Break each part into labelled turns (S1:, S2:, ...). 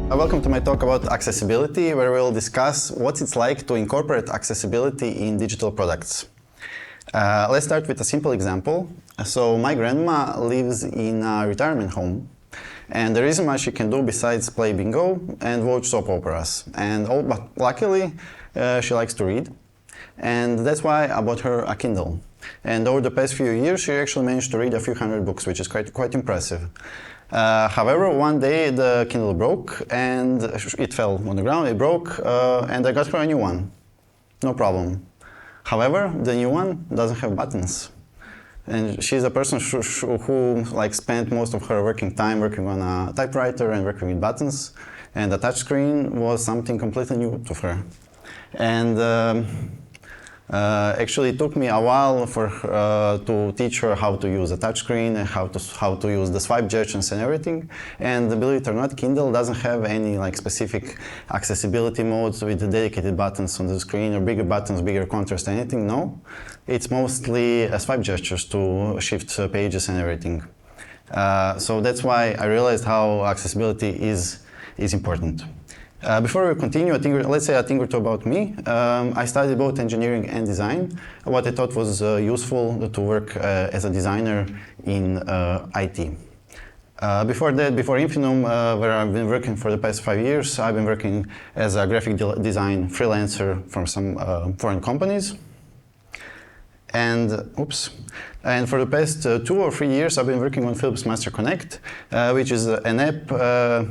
S1: Welcome to my talk about accessibility, where we'll discuss what it's like to incorporate accessibility in digital products. Let's start with a simple example. So my grandma lives in a retirement home, and there isn't much she can do besides play bingo and watch soap operas. But luckily, she likes to read, and that's why I bought her a Kindle. And over the past few years, she actually managed to read a few hundred books, which is quite impressive. However, one day the Kindle broke and it fell on the ground, it broke, and I got her a new one. No problem. However, the new one doesn't have buttons. And she's a person who spent most of her working time working on a typewriter and working with buttons, and the touchscreen was something completely new to her. And actually, it took me a while to teach her how to use a touchscreen and how to use the swipe gestures and everything. And believe it or not, Kindle doesn't have any specific accessibility modes with dedicated buttons on the screen or bigger buttons, bigger contrast, anything. No, it's mostly swipe gestures to shift pages and everything. So that's why I realized how accessibility is important. Before we continue, let's say a thing or two about me. I studied both engineering and design. What I thought was useful to work as a designer in IT. Before that, before Infinum, where I've been working for the past 5 years, I've been working as a graphic design freelancer from some foreign companies. And for the past 2 or 3 years, I've been working on Philips Master Connect, which is an app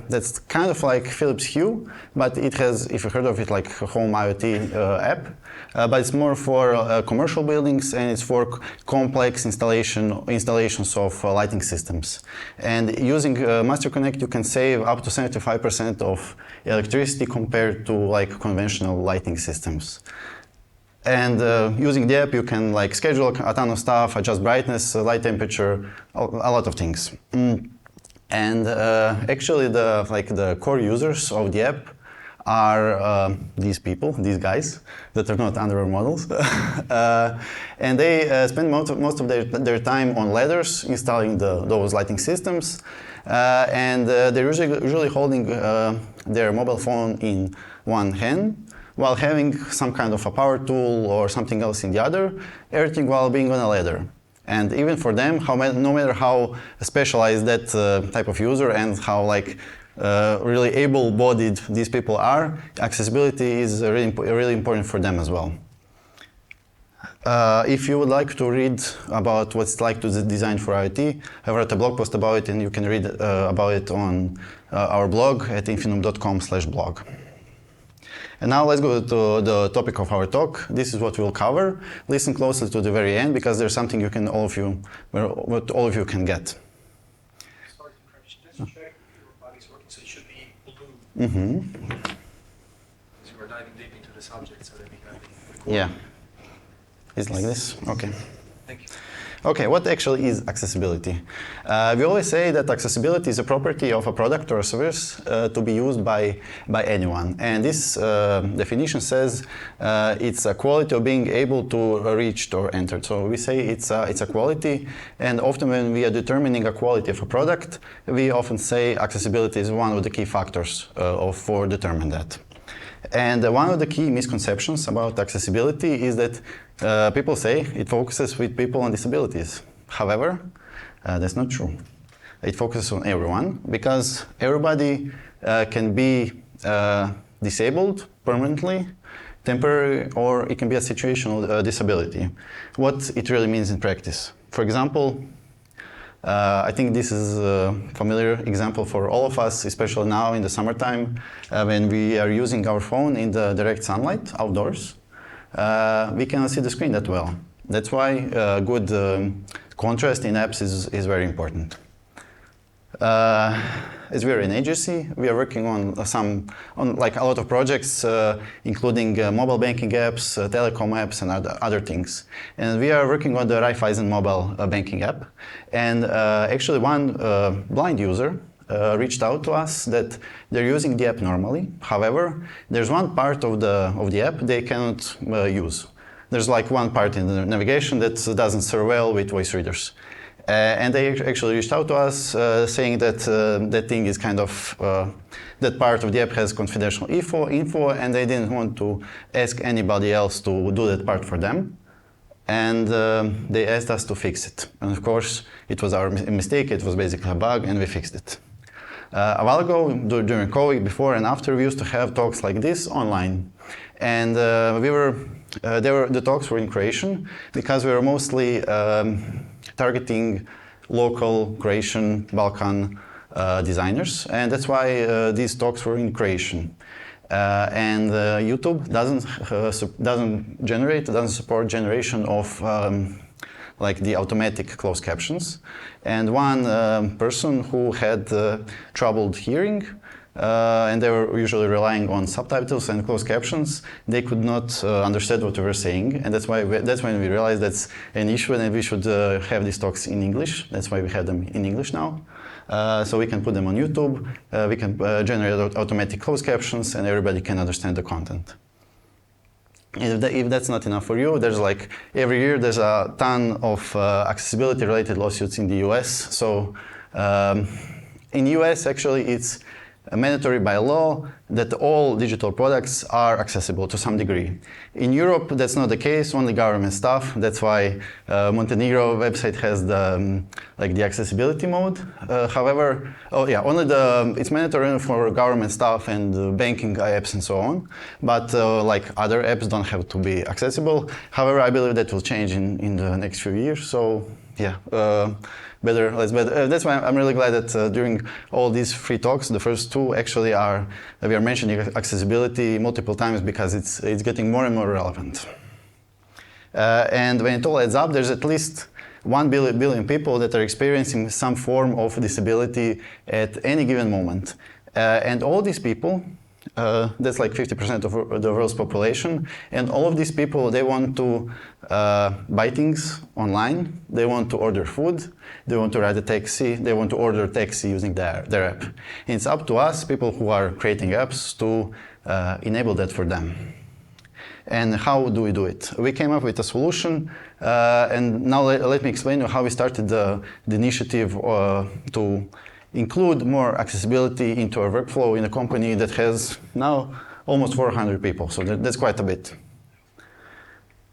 S1: that's kind of like Philips Hue, but it has, if you heard of it, like a home IoT app. But it's more for commercial buildings, and it's for complex installations of lighting systems. And using Master Connect, you can save up to 75% of electricity compared to conventional lighting systems. And using the app, you can schedule a ton of stuff, adjust brightness, light temperature, a lot of things. And actually, the core users of the app are these people, these guys that are not underwear models, and they spend most of their time on ladders installing those lighting systems, and they're usually holding their mobile phone in one hand, while having some kind of a power tool or something else in the other, everything while being on a ladder. And even for them, no matter how specialized that type of user and how really able-bodied these people are, accessibility is really important for them as well. If you would like to read about what it's like to design for IoT, I wrote a blog post about it, and you can read about it on our blog at infinum.com/blog. And now let's go to the topic of our talk. This is what we'll cover. Listen closely to the very end, because there's something what all of you can get.
S2: Sorry to interrupt. Just check if your body's working, so it should be blue.
S1: Mm-hmm.
S2: Because we're diving deep into the subject, so that we can record.
S1: Yeah. It's like this? Okay.
S2: Thank you.
S1: Okay, what actually is accessibility? We always say that accessibility is a property of a product or a service to be used by anyone. And this definition says it's a quality of being able to reach or enter. So we say it's a quality, and often when we are determining a quality of a product, we often say accessibility is one of the key factors for determining that. And one of the key misconceptions about accessibility is that people say it focuses with people on disabilities. However, that's not true. It focuses on everyone, because everybody can be disabled permanently, temporary, or it can be a situational disability. What it really means in practice. For example, I think this is a familiar example for all of us, especially now in the summertime, when we are using our phone in the direct sunlight outdoors. We cannot see the screen that well. That's why good contrast in apps is very important. As we are an agency, we are working on a lot of projects, including mobile banking apps, telecom apps, and other things. And we are working on the Raiffeisen mobile banking app. And actually, one blind user reached out to us that they're using the app normally. However, there's one part of the app they cannot use. There's one part in the navigation that doesn't serve well with voice readers. And they actually reached out to us saying that that thing is kind of, that part of the app has confidential info, and they didn't want to ask anybody else to do that part for them. And they asked us to fix it. And of course, it was our mistake, it was basically a bug, and we fixed it. A while ago, during COVID, before and after, we used to have talks like this online. And the talks were in Croatian, because we were mostly targeting local Croatian, Balkan designers. And that's why these talks were in Croatian. And YouTube doesn't support generation of like the automatic closed captions. And one person who had troubled hearing, and they were usually relying on subtitles and closed captions, they could not understand what we were saying, and that's when we realized that's an issue, and we should have these talks in English. That's why we have them in English now. So we can put them on YouTube, we can generate automatic closed captions, and everybody can understand the content. If that's not enough for you, there's like, every year there's a ton of accessibility related lawsuits in the US. So in the US, actually, it's mandatory by law that all digital products are accessible to some degree. In Europe, that's not the case, only government stuff. That's why Montenegro website has the like the accessibility mode. However, it's mandatory for government stuff and banking apps and so on. But like other apps don't have to be accessible. However, I believe that will change in the next few years. So yeah. That's why I'm really glad that during all these free talks, the first two actually we are mentioning accessibility multiple times, because it's getting more and more relevant. And when it all adds up, there's at least 1 billion people that are experiencing some form of disability at any given moment. And all these people, that's like 50% of the world's population, and all of these people, they want to buy things online, they want to order food, they want to ride a taxi, they want to order a taxi using their app. And it's up to us, people who are creating apps, to enable that for them. And how do we do it? We came up with a solution, and now let me explain you how we started the initiative to include more accessibility into our workflow in a company that has now almost 400 people, so that's quite a bit.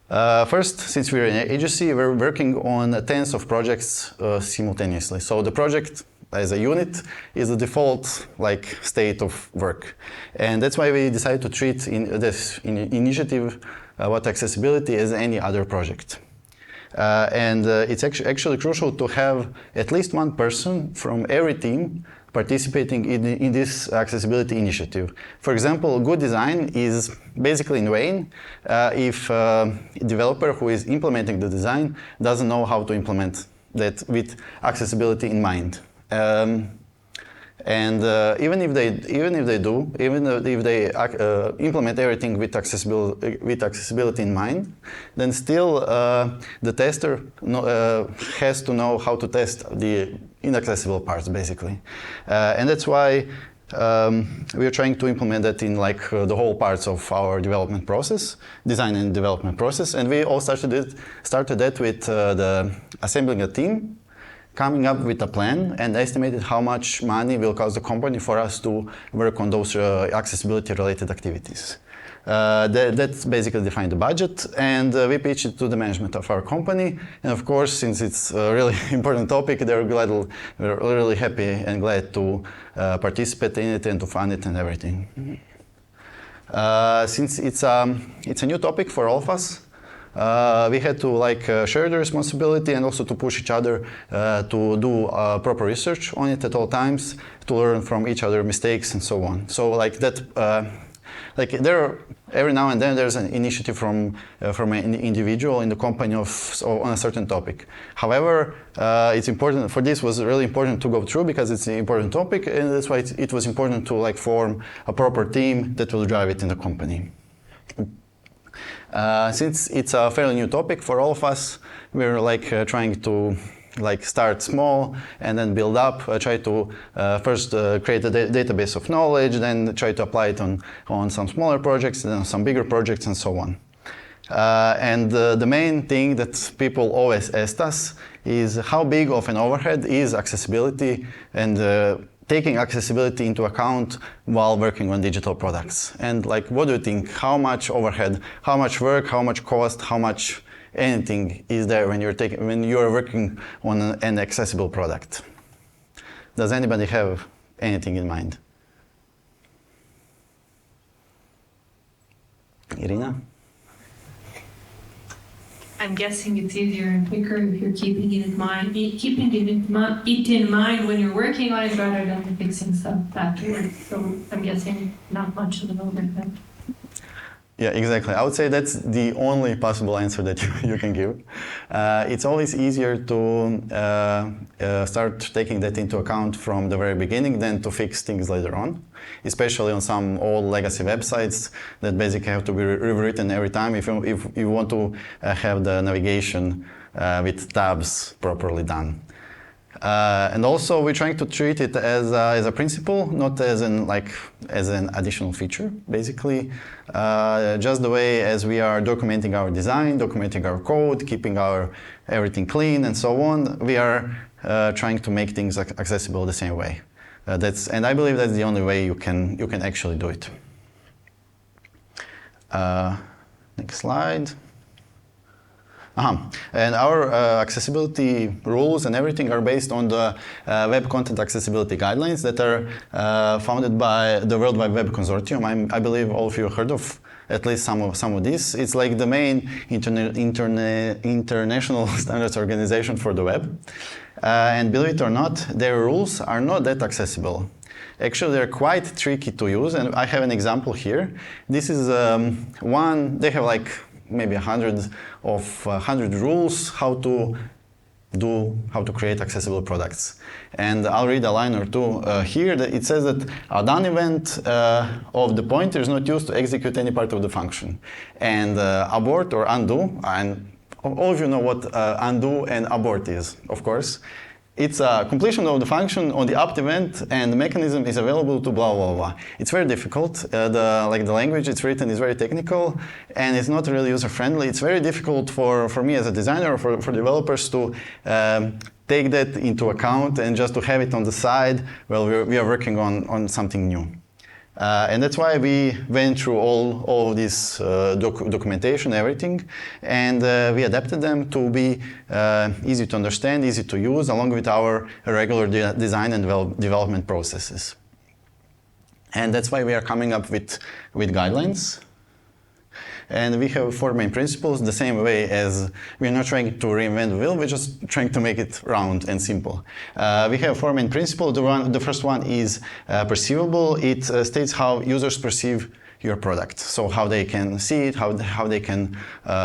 S1: First, since we're an agency, we're working on tens of projects simultaneously. So the project as a unit is the default like state of work. And that's why we decided to treat this initiative about accessibility as any other project. And it's actually crucial to have at least one person from every team participating in this accessibility initiative. For example, good design is basically in vain if a developer who is implementing the design doesn't know how to implement that with accessibility in mind. Even if they implement everything with accessibility in mind, then still the tester has to know how to test the inaccessible parts, basically. And that's why we are trying to implement that in like the whole parts of our development process, design and development process. And we all started that with assembling a team, coming up with a plan, and estimated how much money will cost the company for us to work on those accessibility-related activities. That's basically defined the budget, and we pitched it to the management of our company. And of course, since it's a really important topic, we're really happy and glad to participate in it and to fund it and everything. Since it's a new topic for all of us, we had to share the responsibility and also to push each other to do proper research on it at all times, to learn from each other's mistakes and so on. So every now and then there's an initiative from an individual in the company on a certain topic. However, it's important, for this was really important to go through because it's an important topic, and that's why it was important to form a proper team that will drive it in the company. Since it's a fairly new topic for all of us, we're trying to start small and then build up, try to first create a database of knowledge, then try to apply it on some smaller projects, then some bigger projects, and so on. And the main thing that people always ask us is how big of an overhead is accessibility and taking accessibility into account while working on digital products. And like, what do you think? How much overhead, how much work, how much cost, how much anything is there when you're working on an accessible product? Does anybody have anything in mind? Irina?
S3: I'm guessing it's easier and quicker if you're keeping it in mind, when you're working on it rather than fixing stuff afterwards. So I'm guessing not much of an overhead.
S1: Yeah, exactly. I would say that's the only possible answer that you can give. It's always easier to start taking that into account from the very beginning than to fix things later on, especially on some old legacy websites that basically have to be rewritten every time if you want to have the navigation with tabs properly done. And also, we're trying to treat it as a principle, not as an additional feature. Basically, just the way as we are documenting our design, documenting our code, keeping our everything clean, and so on. We are trying to make things accessible the same way. And I believe that's the only way you can actually do it. Next slide. And our accessibility rules and everything are based on the Web Content Accessibility Guidelines that are founded by the World Wide Web Consortium. I believe all of you heard of at least some of this. It's like the main international standards organization for the web. And believe it or not, their rules are not that accessible. Actually, they're quite tricky to use, and I have an example here. This is one, they have like maybe 100 rules how to create accessible products. And I'll read a line or two here. It says that a done event of the pointer is not used to execute any part of the function. And abort or undo, and all of you know what undo and abort is, of course. It's a completion of the function on the opt event, and the mechanism is available to blah, blah, blah. It's very difficult. The language it's written is very technical, and it's not really user-friendly. It's very difficult for me as a designer or for developers to take that into account and just to have it on the side while we are working on something new. And that's why we went through all of this documentation, everything, and we adapted them to be easy to understand, easy to use, along with our regular design and development processes. And that's why we are coming up with guidelines. And we have 4 main principles, the same way as we're not trying to reinvent the wheel, we're just trying to make it round and simple. We have 4 main principles. The first one is perceivable. It states how users perceive your product. So how they can see it, how they can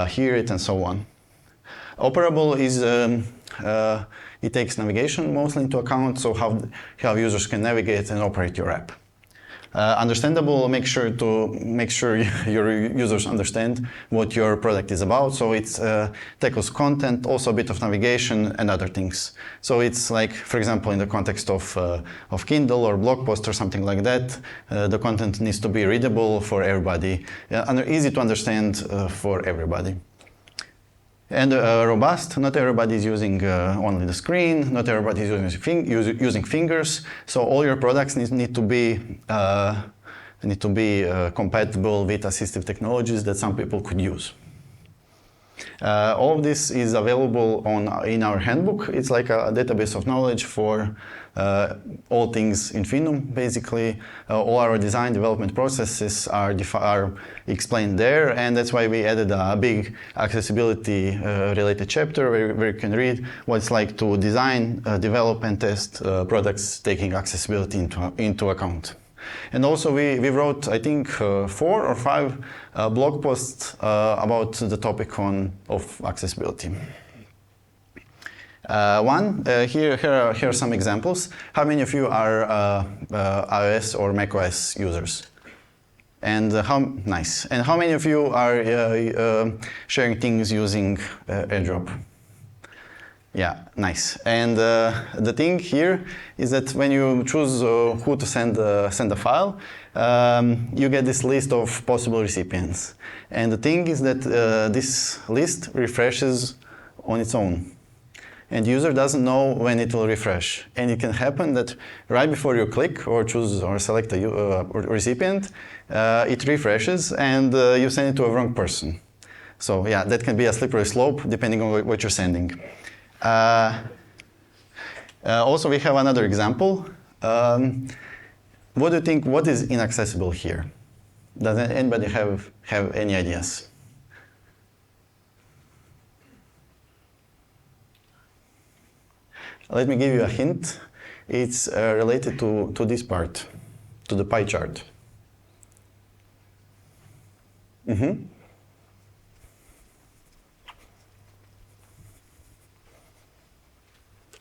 S1: hear it, and so on. Operable is, it takes navigation mostly into account, so how users can navigate and operate your app. Understandable, make sure your users understand what your product is about. So it tackles content, also a bit of navigation and other things. So it's like, for example, in the context of Kindle or blog post or something like that, the content needs to be readable for everybody, and easy to understand for everybody. And robust, not everybody is using only the screen, not everybody is using fingers, so all your products need to be compatible with assistive technologies that some people could use. All of this is available in our handbook. It's like a database of knowledge for all things Infinum, basically. All our design development processes are explained there, and that's why we added a big accessibility related chapter where you can read what it's like to design, develop, and test products taking accessibility into account. And also we wrote, I think, 4 or 5 blog posts about the topic of accessibility. Here are some examples. How many of you are iOS or macOS users? And nice. And how many of you are sharing things using AirDrop? Yeah, nice. And the thing here is that when you choose who to send a file, you get this list of possible recipients. And the thing is that this list refreshes on its own. and the user doesn't know when it will refresh. And it can happen that right before you click or choose or select a recipient, it refreshes and you send it to a wrong person. So yeah, that can be a slippery slope depending on what you're sending. Also, we have another example. What do you think, what is inaccessible here? Does anybody have any ideas? Let me give you a hint. It's related to this part, to the pie chart.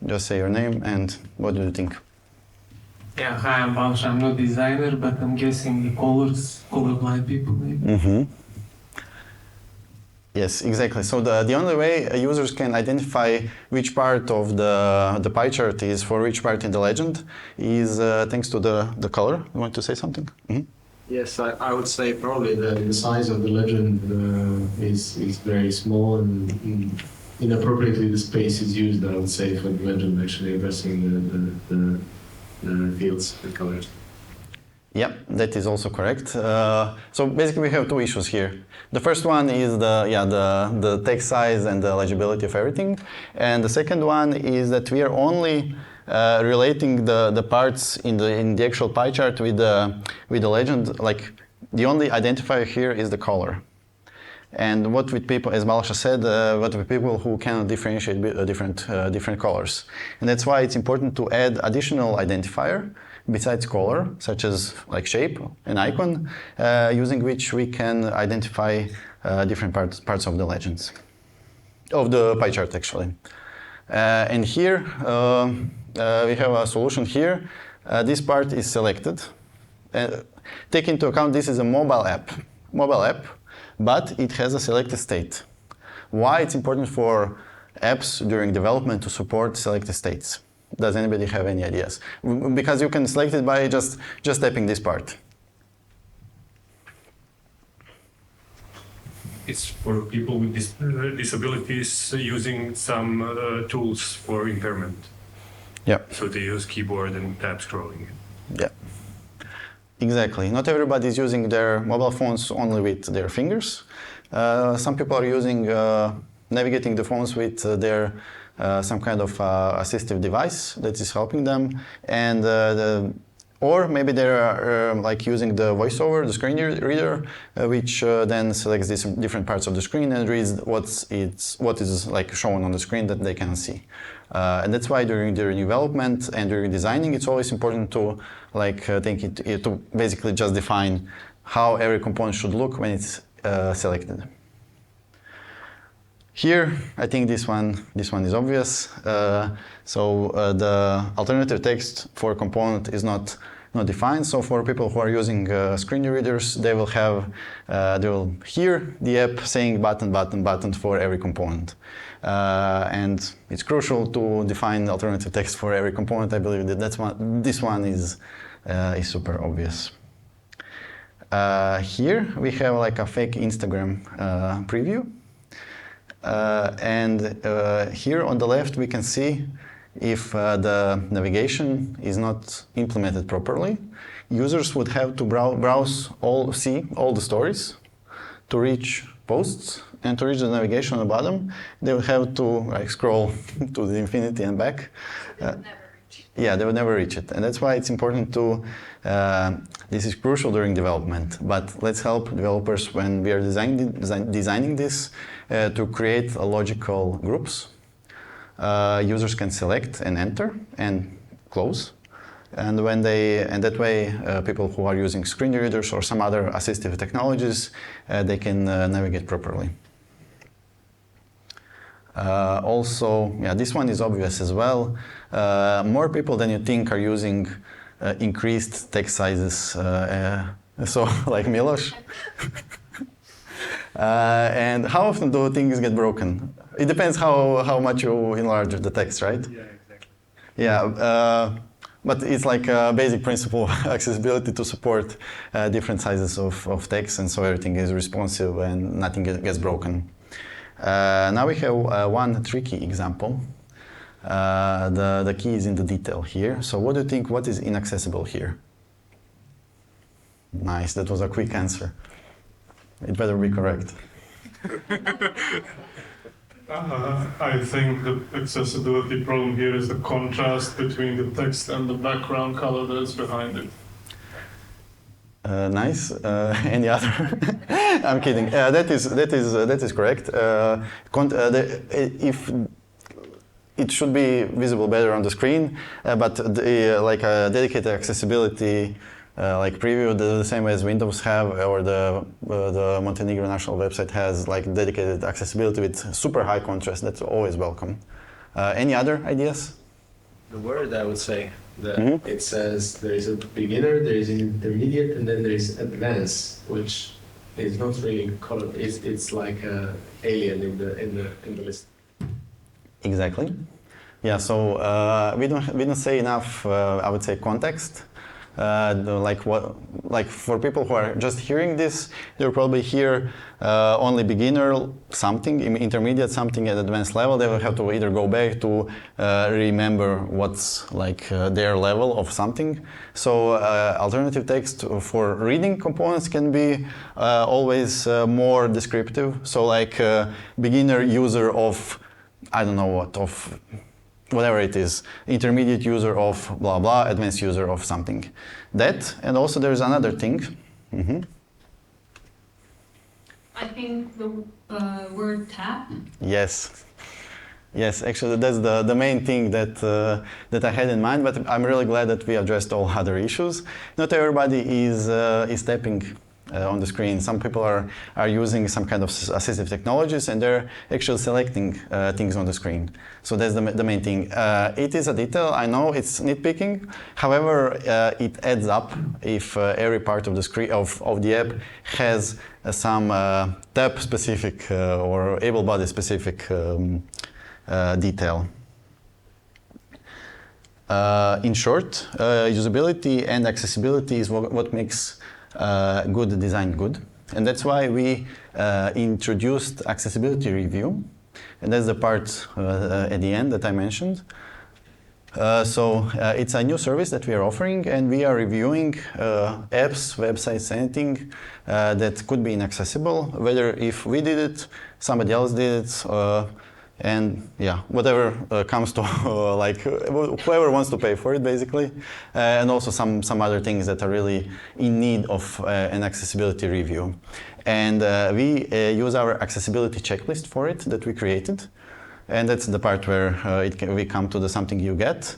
S1: Just say your name and what do you think?
S4: Yeah, hi, I'm Balsh. I'm not designer, but I'm guessing the colorblind people maybe.
S1: Yes, exactly. So the only way users can identify which part of the pie chart is for which part in the legend is thanks to the color. You want to say something?
S5: Yes, I would say probably the size of the legend is very small and inappropriately the space is used, I would say, for the legend actually addressing the fields, the colors.
S1: Yeah, that is also correct. So basically we have two issues here. The first one is the text size and the legibility of everything. And the second one is that we are only relating the parts in the actual pie chart with the legend. Like the only identifier here is the color. And what with people, as Balša said, what with people who cannot differentiate different colors. And that's why it's important to add additional identifier besides color, such as like shape, an icon, using which we can identify different parts of the legends, of the pie chart actually. And here we have a solution here. This part is selected. Take into account this is a mobile app, but it has a selected state. Why it's important for apps during development to support selected states? Does anybody have any ideas? Because you can select it by just tapping this part.
S6: It's for people with disabilities using some tools for impairment.
S1: Yeah.
S6: So they use keyboard and tab scrolling.
S1: Yeah. Exactly. Not everybody is using their mobile phones only with their fingers. Some people are using navigating the phones with their some kind of assistive device that is helping them, and or maybe they're like using the voiceover, the screen reader, which then selects these different parts of the screen and reads what is like shown on the screen that they can see. And that's why during development and during designing, it's always important to like to basically just define how every component should look when it's selected. Here, I think this one is obvious. So the alternative text for component is not defined. So for people who are using screen readers, they will hear the app saying button for every component. And it's crucial to define alternative text for every component. I believe that this one is super obvious. Here we have like a fake Instagram preview. And here on the left we can see if the navigation is not implemented properly. Users would have to see all the stories to reach posts, and to reach the navigation on the bottom they would have to like scroll to the infinity and back.
S7: They would never reach it.
S1: Yeah, they would never reach it, and that's why it's important to this is crucial during development, but let's help developers when we are designing this to create logical groups. Users can select and enter and close, and that way people who are using screen readers or some other assistive technologies they can navigate properly. Also, yeah, this one is obvious as well. More people than you think are using increased text sizes, so like Miloš. And how often do things get broken? It depends how much you enlarge the text, right?
S6: Yeah, exactly.
S1: Yeah, but it's like a basic principle of accessibility to support different sizes of text, and so everything is responsive and nothing gets broken. Now we have one tricky example. the key is in the detail here. So what do you think, what is inaccessible here? Nice, that was a quick answer. It better be correct.
S8: I think the accessibility problem here is the contrast between the text and the background color that's behind it.
S1: Nice. Any other? I'm kidding. That is correct. If it should be visible better on the screen, but like a dedicated accessibility like preview, the same as Windows have, or the Montenegro national website has, like dedicated accessibility with super high contrast. That's always welcome. Any other ideas?
S5: The word, I would say, that it says there is a beginner, there is an intermediate, and then there is advanced, which is not really colored. It's like an alien in the list.
S1: Exactly. Yeah. So we don't say enough. I would say context. Like for people who are just hearing this, they'll probably hear only beginner something, intermediate something, at advanced level. They will have to either go back to remember what's like their level of something. So alternative text for reading components can be always more descriptive. So like beginner user of, I don't know what, of whatever it is, intermediate user of blah blah, advanced user of something. That, and also there's another thing.
S3: I think the word tap.
S1: Yes. Yes, actually that's the main thing that I had in mind, but I'm really glad that we addressed all other issues. Not everybody is tapping on the screen. Some people are using some kind of assistive technologies, and they're actually selecting things on the screen. So that's the main thing. It is a detail, I know it's nitpicking. However, it adds up if every part of the screen of the app has some tap specific or able body specific detail. In short, usability and accessibility is what makes good design good, and that's why we introduced accessibility review, and that's the part at the end that I mentioned. So it's a new service that we are offering, and we are reviewing apps, websites, anything that could be inaccessible, whether if we did it, somebody else did it, and yeah, whatever comes to like whoever wants to pay for it, basically, and also some other things that are really in need of an accessibility review. And we use our accessibility checklist for it that we created, and that's the part where we come to the something you get.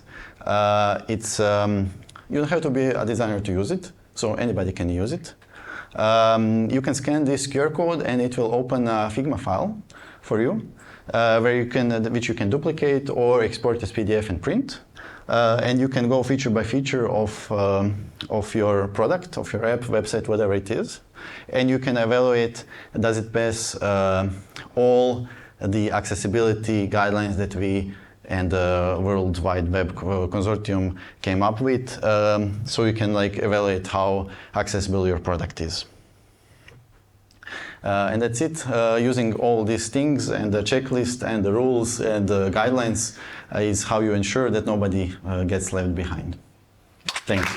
S1: It's you don't have to be a designer to use it, so anybody can use it. You can scan this QR code, and it will open a Figma file for you. Which you can duplicate or export as PDF and print, and you can go feature by feature of your product, of your app, website, whatever it is, and you can evaluate, does it pass all the accessibility guidelines that we and the World Wide Web Consortium came up with, so you can like evaluate how accessible your product is. And that's it. Using all these things and the checklist and the rules and the guidelines is how you ensure that nobody gets left behind. Thanks.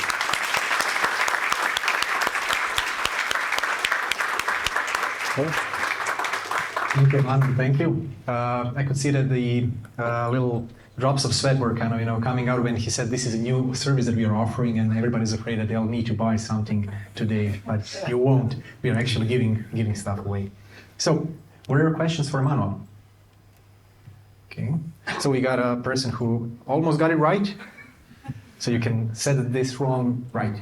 S2: Thank you, Manu. Thank you. I could see that the little drops of sweat were kind of, coming out when he said this is a new service that we are offering, and everybody's afraid that they'll need to buy something today, but you won't. We are actually giving stuff away. So, what are your questions for Emanuel? Okay. So we got a person who almost got it right. So you can set this wrong right.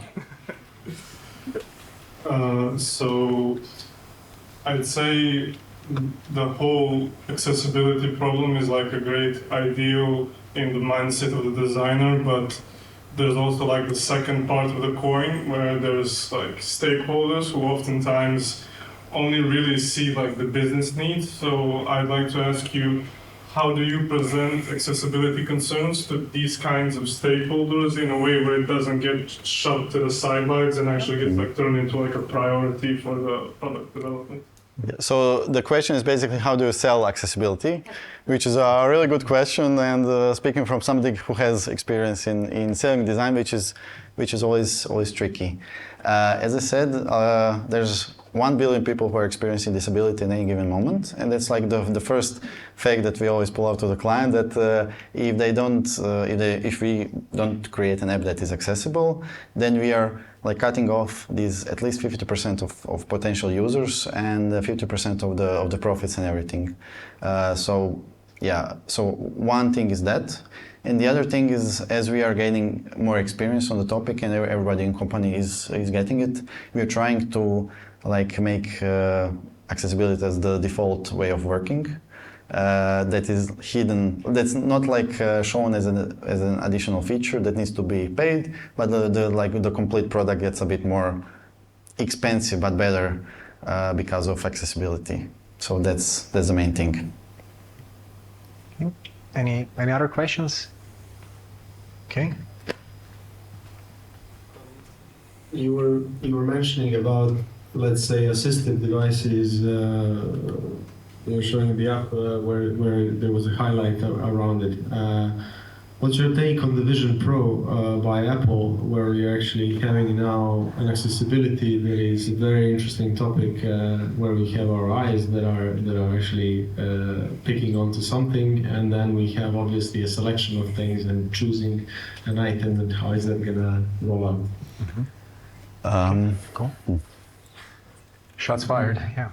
S8: So I'd say the whole accessibility problem is like a great ideal in the mindset of the designer, but there's also like the second part of the coin where there's like stakeholders who oftentimes only really see like the business needs. So I'd like to ask you, how do you present accessibility concerns to these kinds of stakeholders in a way where it doesn't get shoved to the sidelines and actually gets like turned into like a priority for the product development?
S1: So the question is basically, how do you sell accessibility? Which is a really good question, and speaking from somebody who has experience in selling design, which is always tricky. As I said, there's 1 billion people who are experiencing disability in any given moment, and that's like the first fact that we always pull out to the client, that if we don't create an app that is accessible, then we are like cutting off these at least 50% of potential users and 50% of the profits and everything. So one thing is that, and the other thing is, as we are gaining more experience on the topic and everybody in company is getting it, we are trying to like make accessibility as the default way of working. That is hidden. That's not like shown as an additional feature that needs to be paid, but the complete product gets a bit more expensive but better because of accessibility. So that's the main thing.
S2: Any other questions? Okay.
S5: You were mentioning about, let's say, assistive devices. You were showing the app where there was a highlight around it. What's your take on the Vision Pro by Apple, where you're actually having now an accessibility that is a very interesting topic, where we have our eyes that are actually picking onto something, and then we have obviously a selection of things and choosing an item, and how is that gonna roll out?
S2: Cool. Shots fired. Yeah.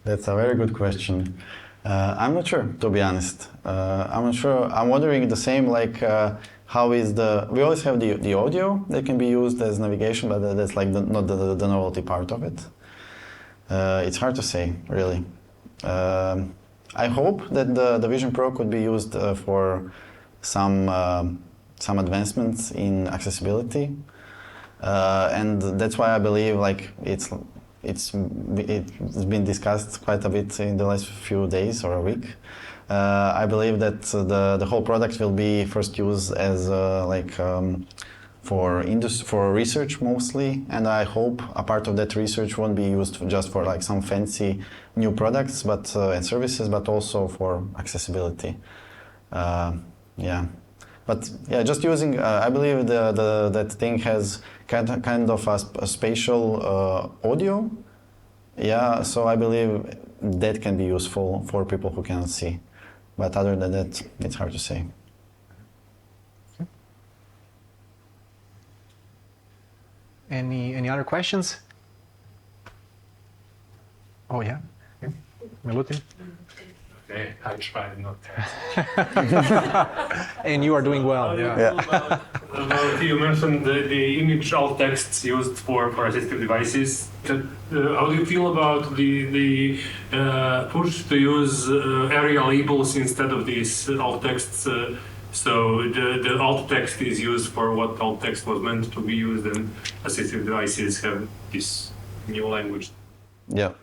S1: That's a very good question. I'm not sure, to be honest. I'm not sure. I'm wondering the same, like how is we always have the audio that can be used as navigation, but that's like not the novelty part of it. It's hard to say, really. I hope that the Vision Pro could be used for some advancements in accessibility, and that's why I believe like it's been discussed quite a bit in the last few days or a week. I believe that the whole product will be first used as for research mostly, and I hope a part of that research won't be used just for like some fancy new products and services, but also for accessibility. But yeah, just using, I believe that thing has kind of a spatial audio. Yeah, so I believe that can be useful for people who cannot see. But other than that, it's hard to say.
S2: Any other questions? Oh yeah. Okay. Milutin?
S6: Okay, I tried not to.
S2: And you are doing well. Yeah.
S6: About you mentioned the image alt texts used for assistive devices. How do you feel about the push to use area labels instead of these alt texts? So the alt text is used for what alt text was meant to be used, and assistive devices have this new language.
S1: Yeah.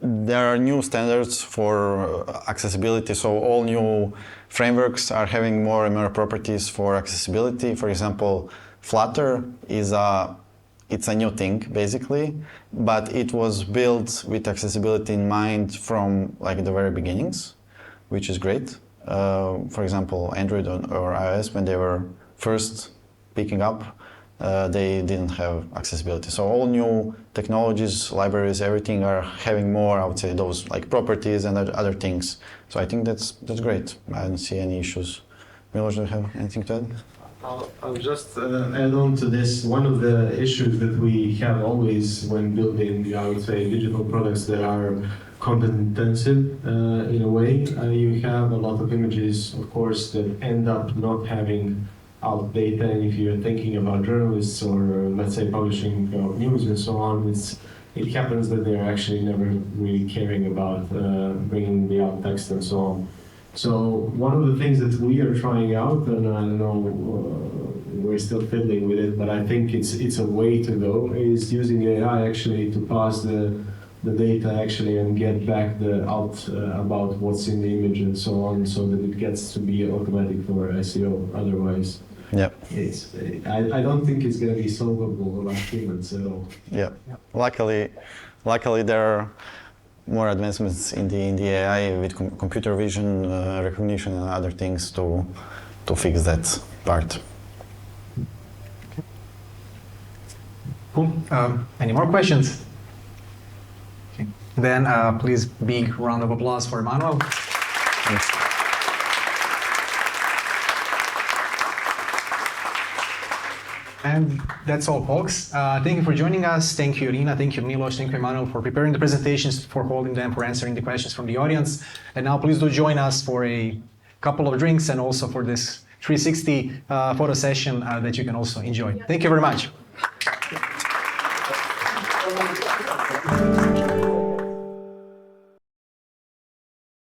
S1: There are new standards for accessibility, so all new frameworks are having more and more properties for accessibility. For example, Flutter it's a new thing basically, but it was built with accessibility in mind from like the very beginnings, which is great. For example, Android or iOS, when they were first picking up, they didn't have accessibility. So all new technologies, libraries, everything are having more, I would say, those like properties and other things. So I think that's great. I don't see any issues. Milos, do you have anything to add?
S5: I'll just add on to this. One of the issues that we have always when building, I would say, digital products that are content intensive in a way, you have a lot of images, of course, that end up not having out data, and if you're thinking about journalists or let's say publishing news and so on, it happens that they're actually never really caring about bringing the alt text and so on. So one of the things that we are trying out, and I don't know, we're still fiddling with it, but I think it's a way to go, is using AI actually to pass the data actually and get back the out about what's in the image and so on, so that it gets to be automatic for SEO. Otherwise,
S1: yeah,
S5: I don't think it's going to be solvable by humans at all.
S1: Yeah, luckily there are more advancements in the AI with computer vision recognition and other things to fix that part.
S2: Cool. Any more questions? Okay. Then please big round of applause for Emanuel.
S1: Thanks.
S2: And that's all, folks. Thank you for joining us. Thank you, Irina. Thank you, Milos. Thank you, Emanuel, for preparing the presentations, for holding them, for answering the questions from the audience. And now please do join us for a couple of drinks and also for this 360 photo session that you can also enjoy. Thank you very much.